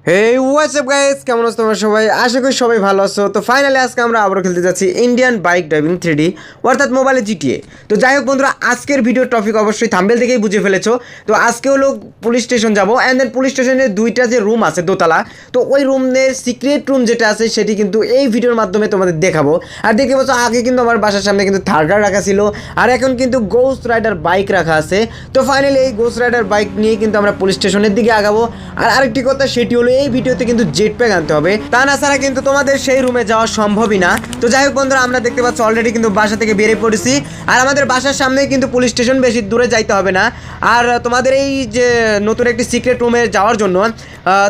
হেই WhatsApp guys, কেমন আছো তোমরা সবাই? আশা করি সবাই ভালো আছো। তো ফাইনালি আজকে আমরা আবারও খেলতে যাচ্ছি ইন্ডিয়ান বাইক ড্রাইভিং 3D, অর্থাৎ মোবাইলে জিটিএ। তো যাই হোক বন্ধুরা, আজকের ভিডিওর টপিক অবশ্যই থাম্বনেল থেকেই বুঝে ফেলেছো। তো আজকে হলো পুলিশ স্টেশন যাবো, অ্যান্ড দেন পুলিশ স্টেশনের দুইটা যে রুম আছে দোতলা, তো ওই রুমের সিক্রেট রুম যেটা আছে সেটি কিন্তু এই ভিডিওর মাধ্যমে তোমাদের দেখাবো। আর দেখতে পাচ্ছ আগে কিন্তু আমার বাসার সামনে কিন্তু থার্গার রাখা ছিল, আর এখন কিন্তু গোস্ট রাইডার বাইক রাখা আছে। তো ফাইনালি এই গোস্ট রাইডার বাইক নিয়ে কিন্তু আমরা পুলিশ স্টেশনের দিকে আগাবো। আর আরেকটি কথা, সেটি হলো এই ভিডিওতে কিন্তু জেট প্যাক আনতে হবে, তা না ছাড়া কিন্তু তোমাদের সেই রুমে যাওয়া সম্ভবই না। তো যাই হোক বন্ধুরা, আমরা দেখতে পাচ্ছি অলরেডি কিন্তু বাসা থেকে বেরিয়ে পড়েছি, আর আমাদের বাসার সামনেই কিন্তু পুলিশ স্টেশন, বেশি দূরে যাইতে হবে না। আর তোমাদের এই যে নতুন একটি সিক্রেট রুমে যাওয়ার জন্য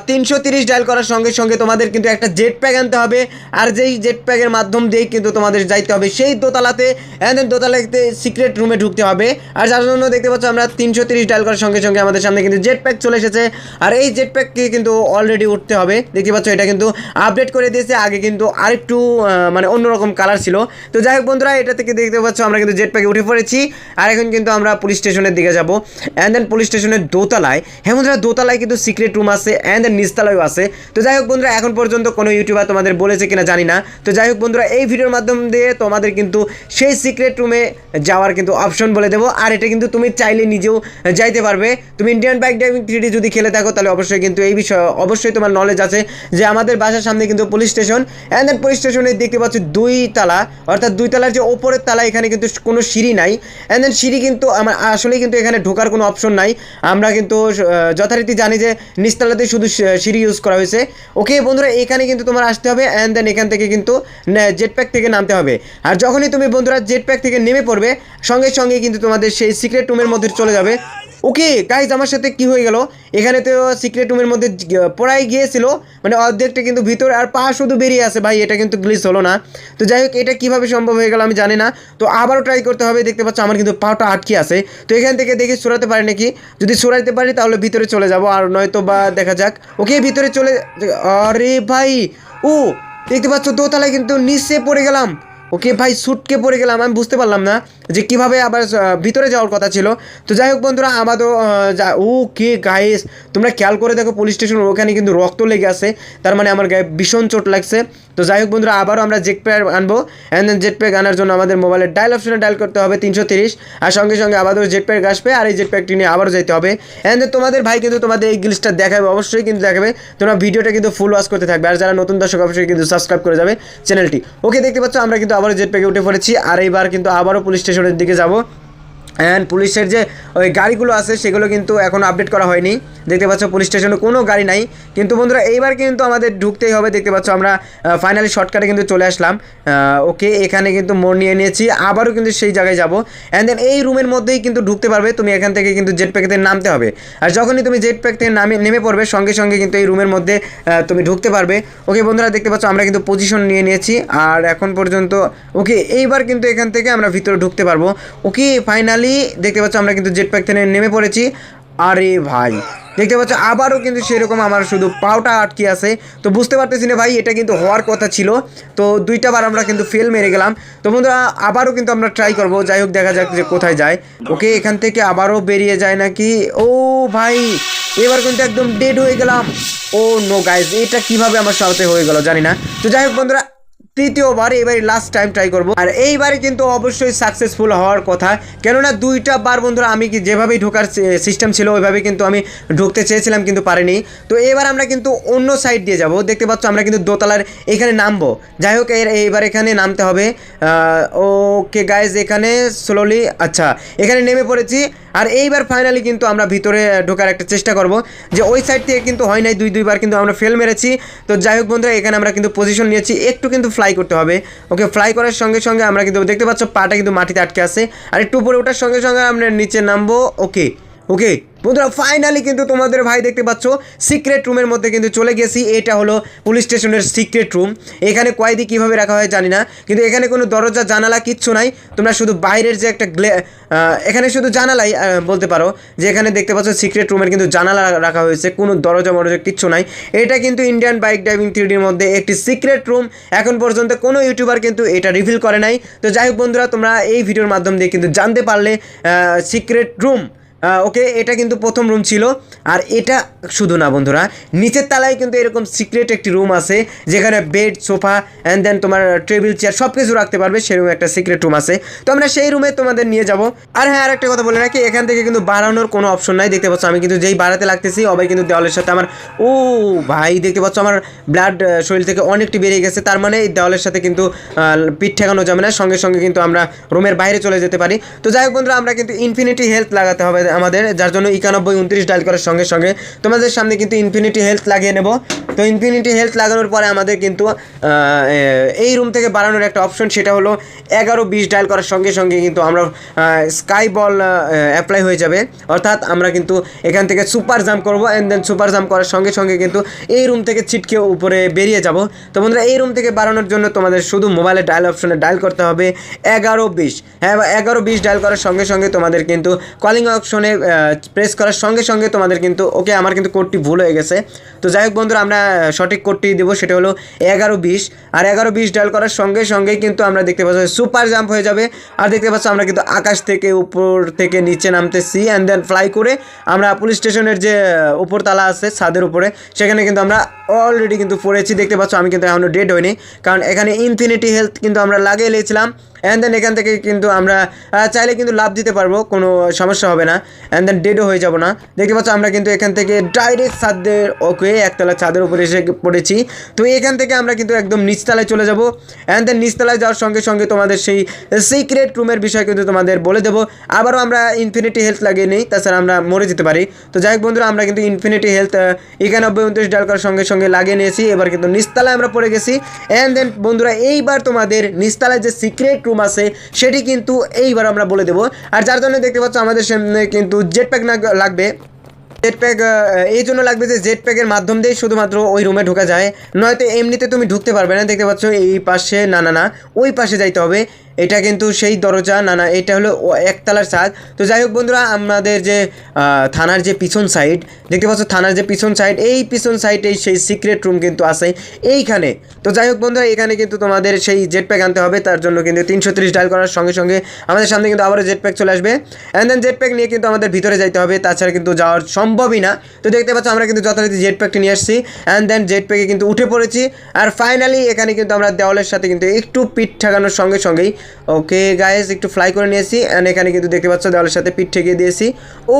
330 ডায়াল করার সঙ্গে সঙ্গে তোমাদের কিন্তু একটা জেট প্যাক আনতে হবে। আর যেই জেট প্যাকের মাধ্যম দিয়েই কিন্তু তোমাদের যাইতে হবে সেই দোতলাতে, অ্যান্ড দেন দোতলাতে সিক্রেট রুমে ঢুকতে হবে। আর যার জন্য দেখতে পাচ্ছ আমরা 330 ডায়াল করার সঙ্গে সঙ্গে আমাদের সামনে কিন্তু জেট প্যাক চলে এসেছে। আর এই জেট প্যাককে কিন্তু অলরেডি উঠতে হবে। দেখতে পাচ্ছ এটা কিন্তু আপডেট করে দিয়েছে, আগে কিন্তু আরেকটু মানে অন্যরকম কালার ছিল। তো যাই হোক বন্ধুরা, এটা থেকে দেখতে পাচ্ছ আমরা কিন্তু জেট প্যাকে উঠে পড়েছি। আর এখন কিন্তু আমরা পুলিশ স্টেশনের দিকে যাব, অ্যান্ড দেন পুলিশ স্টেশনের দোতলায়, হ্যাঁ বন্ধুরা, দোতলায় কিন্তু সিক্রেট রুম আছে, অ্যান্ড দেন নিচতলায়ও আছে। তো যাই হোক বন্ধুরা, এখন পর্যন্ত কোনো ইউটিউবার তোমাদের বলেছে কিনা জানি না। তো যাই হোক বন্ধুরা, এই ভিডিওর মাধ্যম দিয়ে তোমাদের কিন্তু সেই সিক্রেট রুমে যাওয়ার কিন্তু অপশন বলে দেবো। আর এটা কিন্তু তুমি চাইলে নিজেও যাইতে পারবে। তুমি ইন্ডিয়ান বাইক ড্রাইভিং 3D যদি খেলে থাকো তাহলে অবশ্যই কিন্তু এই বিষয়ে অবশ্যই তোমার নলেজ আছে যে আমাদের বাসার সামনে কিন্তু police station, and then police স্টেশনে দেখতে পাচ্ছি দুই তালা, অর্থাৎ দুই তালার যে ওপরের তালা, এখানে কিন্তু কোনো সিঁড়ি নাই। অ্যান্ড দেন সিঁড়ি কিন্তু আমার আসলেই কিন্তু এখানে ঢোকার কোনো অপশন নাই। আমরা কিন্তু যথারীতি জানি যে নিচতলাতে শুধু সিঁড়ি ইউজ করা হয়েছে। ওকে বন্ধুরা, এখানে কিন্তু তোমার আসতে হবে, অ্যান্ড দেন এখান থেকে কিন্তু জেট প্যাক থেকে নামতে হবে। আর যখনই তুমি বন্ধুরা জেট প্যাক থেকে নেমে পড়বে, সঙ্গে সঙ্গে কিন্তু তোমাদের সেই সিক্রেট রুমের মধ্যে চলে যাবে। ওকে গাইজ, আমার সাথে কি হয়ে গেল, এখানে তো সিক্রেট রুমের মধ্যে পড়াই গিয়েছিল, মানে অর্ধেকটা কিন্তু ভিতরে আর পা শুধু বেরিয়ে আসে। ভাই এটা কিন্তু গ্লিচ হলো না। তো যাই হোক, এটা কীভাবে সম্ভব হয়ে গেল আমি জানি না। তো আবারও ট্রাই করতে হবে। দেখতে পাচ্ছ আমার কিন্তু পাটা আটকে আছে। তো এখান থেকে দেখি সরাতে পারি নাকি, যদি সরাইতে পারি তাহলে ভিতরে চলে যাব, আর নয়তো বা দেখা যাক। ওকে ভিতরে চলে, আরে ভাই, ও দেখতে পাচ্ছ দোতলায় কিন্তু নিচে পড়ে গেলাম। ওকে ভাই, সুটকে পড়ে গেলাম, আমি বুঝতে পারলাম না যে কীভাবে আবার ভিতরে যাওয়ার কথা ছিল। তো যাই হোক বন্ধুরা, আমারও ওকে গাইস, তোমরা খেয়াল করে দেখো পুলিশ স্টেশন ওখানে কিন্তু রক্ত লেগে আছে, তার মানে আমার গায়ে ভীষণ চোট লাগছে। তো যাই হোক বন্ধুরা, আবারও আমরা জেট প্যাক আনবো, অ্যান্ড দেন জেট প্যাক আনার জন্য আমাদের মোবাইলের ডায়াল অপশনে ডায়াল করতে হবে 330, আর সঙ্গে সঙ্গে আবারও জেট প্যাক আসবে, আর এই জেট প্যাকটি নিয়ে আবারও যেতে হবে। অ্যান্ড দেন তোমাদের ভাই কিন্তু তোমাদের এই গ্লিচটা দেখাবে, অবশ্যই কিন্তু দেখাবে। তোমরা ভিডিওটা কিন্তু ফুল ওয়াচ করতে থাকবে, আর যারা নতুন দর্শক অবশ্যই কিন্তু সাবস্ক্রাইব করে যাবে চ্যানেলটি। ওকে দেখতে পাচ্ছ আমরা কিন্তু আবারও জেট প্যাকে উঠে পড়েছি, আর এইবার কিন্তু আবারও পুলিশ স্টেশনের দিকে যাব। অ্যান্ড পুলিশের যে ওই গাড়িগুলো আছে সেগুলো কিন্তু এখনও আপডেট করা হয়নি। দেখতে পাচ্ছ পুলিশ স্টেশনে কোনো গাড়ি নাই, কিন্তু বন্ধুরা এইবার কিন্তু আমাদের ঢুকতেই হবে। দেখতে পাচ্ছ আমরা ফাইনালি শর্টকাটে কিন্তু চলে আসলাম। ওকে, এখানে কিন্তু মোড় নিয়ে নিয়েছি, আবারও কিন্তু সেই জায়গায় যাব। অ্যান্ড দেন এই রুমের মধ্যেই কিন্তু ঢুকতে পারবে তুমি, এখান থেকে কিন্তু জেট প্যাক থেকে নামতে হবে। আর যখনই তুমি জেট প্যাক থেকে নেমে পড়বে, সঙ্গে সঙ্গে কিন্তু এই রুমের মধ্যে তুমি ঢুকতে পারবে। ওকে বন্ধুরা, দেখতে পাচ্ছ আমরা কিন্তু পজিশন নিয়ে নিয়েছি, আর এখন পর্যন্ত ওকে এইবার কিন্তু এখান থেকে আমরা ভিতরে ঢুকতে পারবো। ওকে ফাইনালি দেখতে পাচ্ছ আমরা কিন্তু জেট প্যাক থেকে নেমে পড়েছি। আরে ভাই দেখতে পাচ্ছ আবারও কিন্তু সেরকম আমার শুধু পাওটা আটকে আছে। তো বুঝতে পারতেছি না ভাই, এটা কিন্তু হওয়ার কথা ছিল। তো দুইটা বার আমরা কিন্তু ফেল মেরে গেলাম। তো বন্ধুরা আবারও কিন্তু আমরা ট্রাই করবো, যাই হোক দেখা যাক যে কোথায় যায়। ওকে, এখান থেকে আবারও বেরিয়ে যায় নাকি। ও ভাই, এবার কিন্তু একদম ডেড হয়ে গেলাম। ও নো গাইজ, এটা কিভাবে আমার সাথে হয়ে গেল জানি না। তো যাই হোক বন্ধুরা, তৃতীয়বার এবারে লাস্ট টাইম ট্রাই করবো, আর এইবারে কিন্তু অবশ্যই সাকসেসফুল হওয়ার কথা। কেননা দুইটা বার বন্ধুরা আমি কি যেভাবেই ঢোকার সিস্টেম ছিল ওইভাবে কিন্তু আমি ঢুকতে চেয়েছিলাম, কিন্তু পারিনি। তো এবার আমরা কিন্তু অন্য সাইড দিয়ে যাব। দেখতে পাচ্ছ আমরা কিন্তু দোতলার এখানে নামবো। যাই হোক, এইবার এখানে নামতে হবে। ওকে গাইজ, এখানে স্লোলি, আচ্ছা এখানে নেমে পড়েছি। আর এইবার ফাইনালি কিন্তু আমরা ভিতরে ঢোকার একটা চেষ্টা করব, যে ওই সাইড থেকে কিন্তু হয় নাই, দুইবার কিন্তু আমরা ফেল মেরেছি। তো যাই হোক বন্ধুরা, এখানে আমরা কিন্তু পজিশন নিয়েছি, একটু কিন্তু ফ্লাই করতে হবে। ওকে, ফ্লাই করার সঙ্গে সঙ্গে আমরা কিন্তু দেখতে পাচ্ছ পাটা কিন্তু মাটিতে আটকে আছে, আর একটু উপরে ওঠার সঙ্গে সঙ্গে আমরা নিচে নামবো। ওকে ওকে বন্ধুরা, ফাইনালি কিন্তু তোমাদের ভাই দেখতে পাচ্ছ সিক্রেট রুমের মধ্যে কিন্তু চলে গেছি। এটা হলো পুলিশ স্টেশনের সিক্রেট রুম। এখানে কয়েদি কীভাবে রাখা হয় জানি না, কিন্তু এখানে কোনো দরজা জানালা কিচ্ছু নাই। তোমরা শুধু বাইরের যে একটা এখানে শুধু জানালাই বলতে পারো, যে এখানে দেখতে পাচ্ছ সিক্রেট রুমের কিন্তু জানালা রাখা হয়েছে, কোনো দরজা মরজা কিচ্ছু নাই। এটা কিন্তু ইন্ডিয়ান বাইক ড্রাইভিং 3Dর মধ্যে একটি সিক্রেট রুম। এখন পর্যন্ত কোনো ইউটিউবার কিন্তু এটা রিভিল করে নাই। তো যাই হোক বন্ধুরা, তোমরা এই ভিডিওর মাধ্যম দিয়ে কিন্তু জানতে পারলে সিক্রেট রুম ওকে, এটা কিন্তু প্রথম রুম ছিল। আর এটা শুধু না বন্ধুরা, নিচের তলায় কিন্তু এরকম সিক্রেট একটি রুম আছে যেখানে বেড, সোফা অ্যান্ড দেন তোমার টেবিল, চেয়ার সব কিছু রাখতে পারবে, সেরকম একটা সিক্রেট রুম আছে। তো আমরা সেই রুমে তোমাদের নিয়ে যাব। আর হ্যাঁ, আরেকটা কথা বলে রাখি, এখান থেকে কিন্তু বাড়ানোর কোনো অপশন নাই। দেখতে পাচ্ছ আমি কিন্তু যেই বাড়াতে লাগতেছি অবাই কিন্তু দেওয়ালের সাথে আমার, ও ভাই দেখতে পাচ্ছ আমার ব্লাড শরীর থেকে অনেকটি বেরিয়ে গেছে। তার মানে এই দেওয়ালের সাথে কিন্তু পিঠ ঠেকানো যাবে না, সঙ্গে সঙ্গে কিন্তু আমরা রুমের বাইরে চলে যেতে পারি। তো যাই হোক বন্ধুরা, আমরা কিন্তু ইনফিনিটি হেলথ লাগাতে হবে আমাদের, যার জন্য 9129 ডায়াল করার সঙ্গে সঙ্গে তোমাদের সামনে কিন্তু ইনফিনিটি হেলথ লাগিয়ে নেব। তো ইনফিনিটি হেলথ লাগানোর পরে আমাদের কিন্তু এই রুম থেকে বাড়ানোর একটা অপশন, সেটা হলো 1120 ডায়াল করার সঙ্গে সঙ্গে কিন্তু আমরা স্কাই বল অ্যাপ্লাই হয়ে যাবে। অর্থাৎ আমরা কিন্তু এখান থেকে সুপার জাম্প করবো অ্যান্ড দেন সুপার জাম্প করার সঙ্গে সঙ্গে কিন্তু এই রুম থেকে ছিটকে উপরে বেরিয়ে যাব। তো বন্ধুরা, এই রুম থেকে বাড়ানোর জন্য তোমাদের শুধু মোবাইলের ডায়াল অপশনে ডায়াল করতে হবে 1120। হ্যাঁ, 1120 ডায়াল করার সঙ্গে সঙ্গে তোমাদের কিন্তু কলিং অপশনে প্রেস করার সঙ্গে সঙ্গে তোমাদের কিন্তু, ওকে আমার কিন্তু কোডটি ভুল হয়ে গেছে। তো যাই হোক বন্ধুরা, আমরা সঠিক কোডটি দেবো, সেটা হলো 1120। আর 1120 ডায়াল করার সঙ্গে সঙ্গেই কিন্তু আমরা দেখতে পাচ্ছি সুপার জাম্প হয়ে যাবে। আর দেখতে পাচ্ছ আমরা কিন্তু আকাশ থেকে উপর থেকে নিচে নামতেছি অ্যান্ড দেন ফ্লাই করে আমরা পুলিশ স্টেশনের যে উপরতলা আছে ছাদের উপরে, সেখানে কিন্তু আমরা অলরেডি কিন্তু পড়েছি। দেখতে পাচ্ছ আমি কিন্তু এখনও ডেড হইনি, কারণ এখানে ইনফিনিটি হেলথ কিন্তু আমরা লাগিয়ে নিয়েছিলাম। অ্যান্ড দেন এখান থেকে কিন্তু আমরা চাইলে কিন্তু লাভ দিতে পারবো, কোনো সমস্যা হবে না, অ্যান্ড দেন ডেডও হয়ে যাব না। দেখতে পাচ্ছ আমরা কিন্তু এখান থেকে ডাইরেক্ট ছাদের, ওকে একতলা ছাদের উপরে এসে পড়েছি। তো এখান থেকে আমরা কিন্তু একদম নিচতলায় চলে যাব। অ্যান্ড দেন নিচতলায় যাওয়ার সঙ্গে সঙ্গে তোমাদের সেই সিক্রেট রুমের বিষয় কিন্তু তোমাদের বলে দেবো। আবারও আমরা ইনফিনিটি হেলথ লাগিয়ে নিই, তাছাড়া আমরা মরে যেতে পারি। তো যাই হোক বন্ধুরা, আমরা কিন্তু ইনফিনিটি হেলথ 9129 ডায়াল করার সঙ্গে সঙ্গে লাগিয়ে নিয়েছি। এবার কিন্তু নিচতলায় আমরা পড়ে গেছি। অ্যান্ড দেন বন্ধুরা, এইবার তোমাদের নিচতলায় যে সিক্রেট রুম আছে সেটি কিন্তু এইবার আমরা বলে দেবো। আর যার জন্য দেখতে পাচ্ছ আমাদের সামনে কিন্তু জেট প্যাক লাগবে। জেট প্যাক এই জন্য লাগবে যে জেট প্যাকের মাধ্যম দিয়েই শুধুমাত্র ওই রুমে ঢোকা যায়, নয়তো এমনিতে তুমি ঢুকতে পারবে না। দেখতে পাচ্ছ এই পাশে, না ওই পাশে যাইতে হবে। এটা কিন্তু সেই দরজা, না এটা হলো একতলার ছাদ। তো যাই হোক বন্ধুরা, আমাদের যে থানার যে পিছন সাইড, দেখতে পাচ্ছ থানার যে পিছন সাইড, এই পিছন সাইডেই সেই সিক্রেট রুম কিন্তু আছে এইখানে। তো যাই হোক বন্ধুরা, এখানে কিন্তু তোমাদের সেই জেট প্যাক আনতে হবে। তার জন্য কিন্তু 330 ডায়াল করার সঙ্গে সঙ্গে আমাদের সামনে কিন্তু আবারও জেট প্যাক চলে আসবে। অ্যান্ড দেন জেট প্যাক নিয়ে কিন্তু আমাদের ভিতরে যাইতে হবে, তাছাড়া কিন্তু যাওয়ার সম্ভবই না। তো দেখতে পাচ্ছ আমরা কিন্তু যথারীতি জেট প্যাকটি নিয়ে আসছি, অ্যান্ড দেন জেট প্যাকে কিন্তু উঠে পড়েছি। আর ফাইনালি এখানে কিন্তু আমরা দেওয়ালের সাথে কিন্তু একটু পিঠ ঠেকানোর সঙ্গে সঙ্গেই, ওকে গাইস, একটু ফ্লাই করে নিয়েছি। অ্যান্ড এখানে কিন্তু দেখতে পাচ্ছ দেওয়ালের সাথে পিঠ ঠেকিয়ে দিয়েছি। ও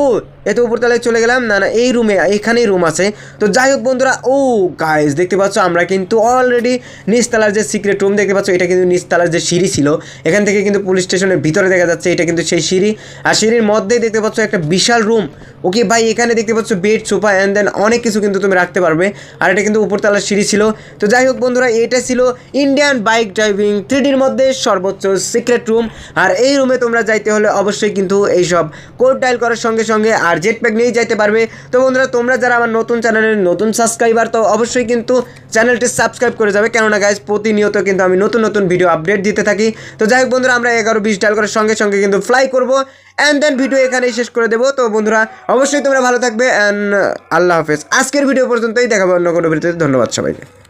এত উপরতলায় চলে গেলাম, না এই রুমে, এখানেই রুম আছে। তো যাই হোক বন্ধুরা, ও গাইস দেখতে পাচ্ছ আমরা কিন্তু অলরেডি নিচতলার যে সিক্রেট রুম, দেখতে পাচ্ছ এটা কিন্তু নিচতলার যে সিঁড়ি ছিল, এখান থেকে কিন্তু পুলিশ স্টেশনের ভিতরে দেখা যাচ্ছে এটা কিন্তু সেই সিঁড়ি। আর সিঁড়ির মধ্যেই দেখতে পাচ্ছ একটা বিশাল রুম। ওকে ভাই, এখানে দেখতে পাচ্ছ বেড, সোফা অ্যান্ড দেন অনেক কিছু কিন্তু তুমি রাখতে পারবে। আর এটা কিন্তু উপরতলার সিঁড়ি ছিল। তো যাই হোক বন্ধুরা, এটা ছিল ইন্ডিয়ান বাইক ড্রাইভিং 3Dর মধ্যে সর্বোচ্চ সিক্রেট রুম। আর এই রুমে তোমরা যাইতে হলে অবশ্যই কিন্তু এইসব কোড ডায়াল করার সঙ্গে সঙ্গে আর জেট প্যাক নিয়েই যাইতে পারবে। তো বন্ধুরা, তোমরা যারা আমার নতুন চ্যানেলের নতুন সাবস্ক্রাইবার, তো অবশ্যই কিন্তু চ্যানেলটি সাবস্ক্রাইব করে যাবে, কেননা গাইজ প্রতিনিয়ত কিন্তু আমি নতুন নতুন ভিডিও আপডেট দিতে থাকি। তো যাই হোক বন্ধুরা, আমরা 1120 ডায়াল করার সঙ্গে সঙ্গে কিন্তু ফ্লাই করবো অ্যান্ড দেন ভিডিও এখানেই শেষ করে দেবো। তো বন্ধুরা, অবশ্যই তোমরা ভালো থাকবে অ্যান্ড আল্লাহ হাফেজ। আজকের ভিডিও পর্যন্তই, দেখাবো অন্য কোনো ভিডিওতে। ধন্যবাদ সবাইকে।